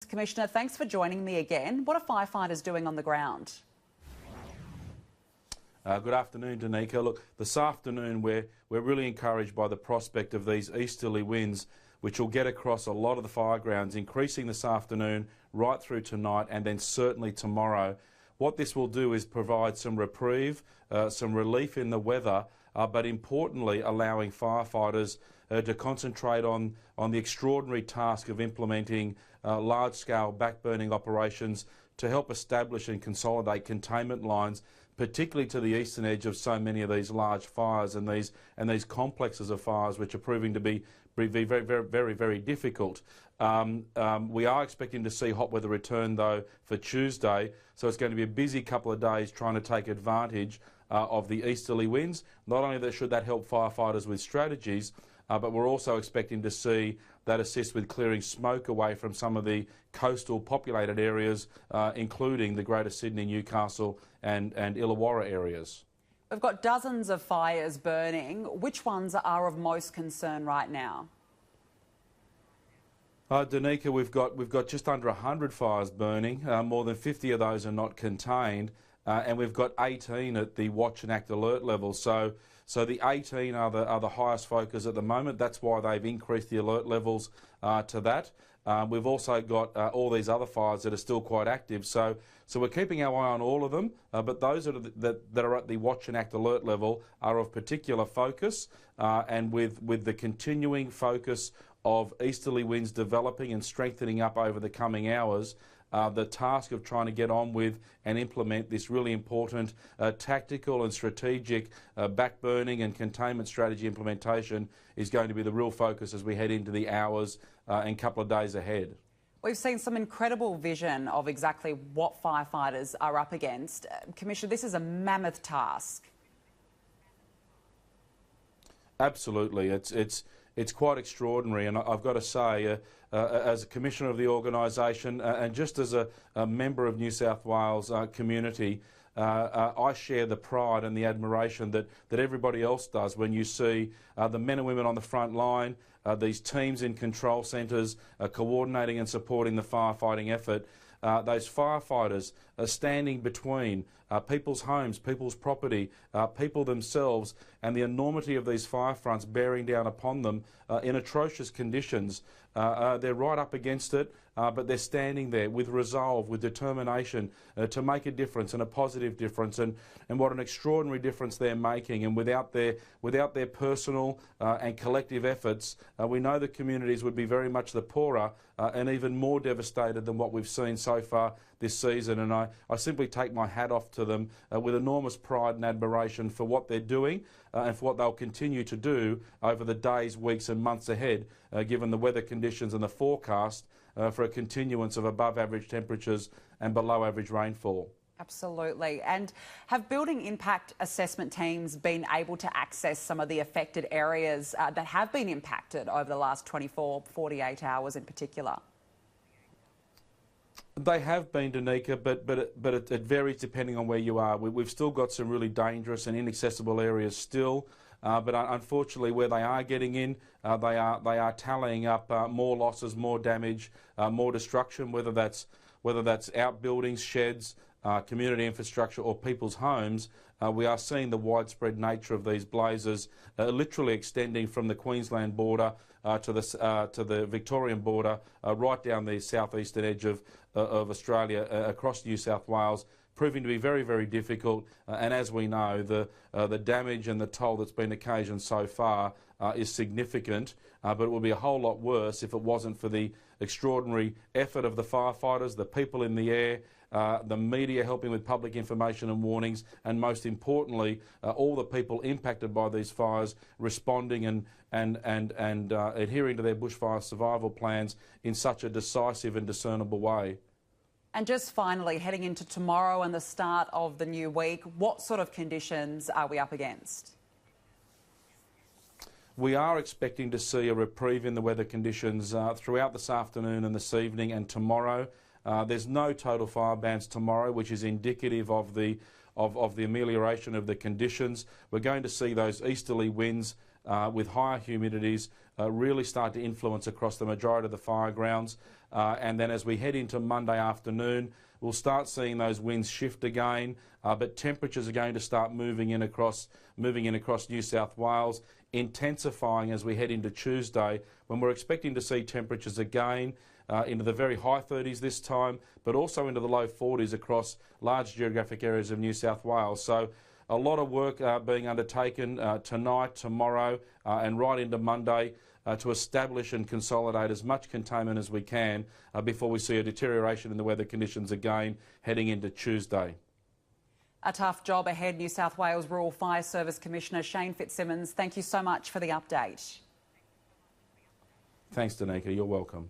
Commissioner, thanks for joining me again. What are firefighters doing on the ground? Good afternoon, Danica. Look, this afternoon we're really encouraged by the prospect of these easterly winds, which will get across a lot of the fire grounds, increasing this afternoon right through tonight and then certainly tomorrow. What this will do is provide some reprieve, some relief in the weather, but importantly allowing firefighters to concentrate on the extraordinary task of implementing large-scale backburning operations to help establish and consolidate containment lines, particularly to the eastern edge of so many of these large fires and these complexes of fires, which are proving to be very difficult. We are expecting to see hot weather return though for Tuesday, so it's going to be a busy couple of days trying to take advantage of the easterly winds. Not only should that help firefighters with strategies, but we're also expecting to see that assist with clearing smoke away from some of the coastal populated areas, including the Greater Sydney, Newcastle and Illawarra areas. We've got dozens of fires burning. Which ones are of most concern right now? Danica, we've got just under 100 fires burning. More than 50 of those are not contained, and we've got 18 at the watch and act alert level. So the 18 are the highest focus at the moment. That's why they've increased the alert levels to that. We've also got all these other fires that are still quite active. So we're keeping our eye on all of them, but those that are at the watch and act alert level are of particular focus, and with the continuing focus of easterly winds developing and strengthening up over the coming hours, the task of trying to get on with and implement this really important tactical and strategic backburning and containment strategy implementation is going to be the real focus as we head into the hours and couple of days ahead. We've seen some incredible vision of exactly what firefighters are up against. Commissioner, this is a mammoth task. Absolutely. It's quite extraordinary, and I've got to say, as a commissioner of the organisation and just as a member of New South Wales community, I share the pride and the admiration that everybody else does when you see the men and women on the front line, these teams in control centres coordinating and supporting the firefighting effort. Those firefighters are standing between people's homes, people's property, people themselves, and the enormity of these fire fronts bearing down upon them in atrocious conditions. They're right up against it, but they're standing there with resolve, with determination to make a difference, and a positive difference, and what an extraordinary difference they're making. And without their personal and collective efforts, we know the communities would be very much the poorer and even more devastated than what we've seen so far this season. And I simply take my hat off to them with enormous pride and admiration for what they're doing and for what they'll continue to do over the days, weeks and months ahead, given the weather conditions and the forecast for a continuance of above average temperatures and below average rainfall. Absolutely. And have building impact assessment teams been able to access some of the affected areas that have been impacted over the last 24, 48 hours in particular? They have been, Danica, but it varies depending on where you are. We've still got some really dangerous and inaccessible areas still, but unfortunately where they are getting in, they are tallying up more losses, more damage, more destruction, whether that's outbuildings, sheds, community infrastructure or people's homes. We are seeing the widespread nature of these blazes literally extending from the Queensland border to the Victorian border, right down the southeastern edge of Australia, across New South Wales, proving to be very difficult. And as we know, the damage and the toll that's been occasioned so far is significant, but it would be a whole lot worse if it wasn't for the extraordinary effort of the firefighters, the people in the air, the media helping with public information and warnings, and most importantly, all the people impacted by these fires responding and adhering to their bushfire survival plans in such a decisive and discernible way. And just finally, heading into tomorrow and the start of the new week, what sort of conditions are we up against? We are expecting to see a reprieve in the weather conditions throughout this afternoon and this evening and tomorrow. There's no total fire bans tomorrow, which is indicative of the amelioration of the conditions. We're going to see those easterly winds with higher humidities really start to influence across the majority of the fire grounds. and then as we head into Monday afternoon, we'll start seeing those winds shift again, but temperatures are going to start moving in across New South Wales, intensifying as we head into Tuesday, when we're expecting to see temperatures again into the very high 30s this time, but also into the low 40s across large geographic areas of New South Wales. So a lot of work being undertaken tonight, tomorrow, and right into Monday to establish and consolidate as much containment as we can before we see a deterioration in the weather conditions again heading into Tuesday. A tough job ahead, New South Wales Rural Fire Service Commissioner Shane Fitzsimmons. Thank you so much for the update. Thanks, Danica. You're welcome.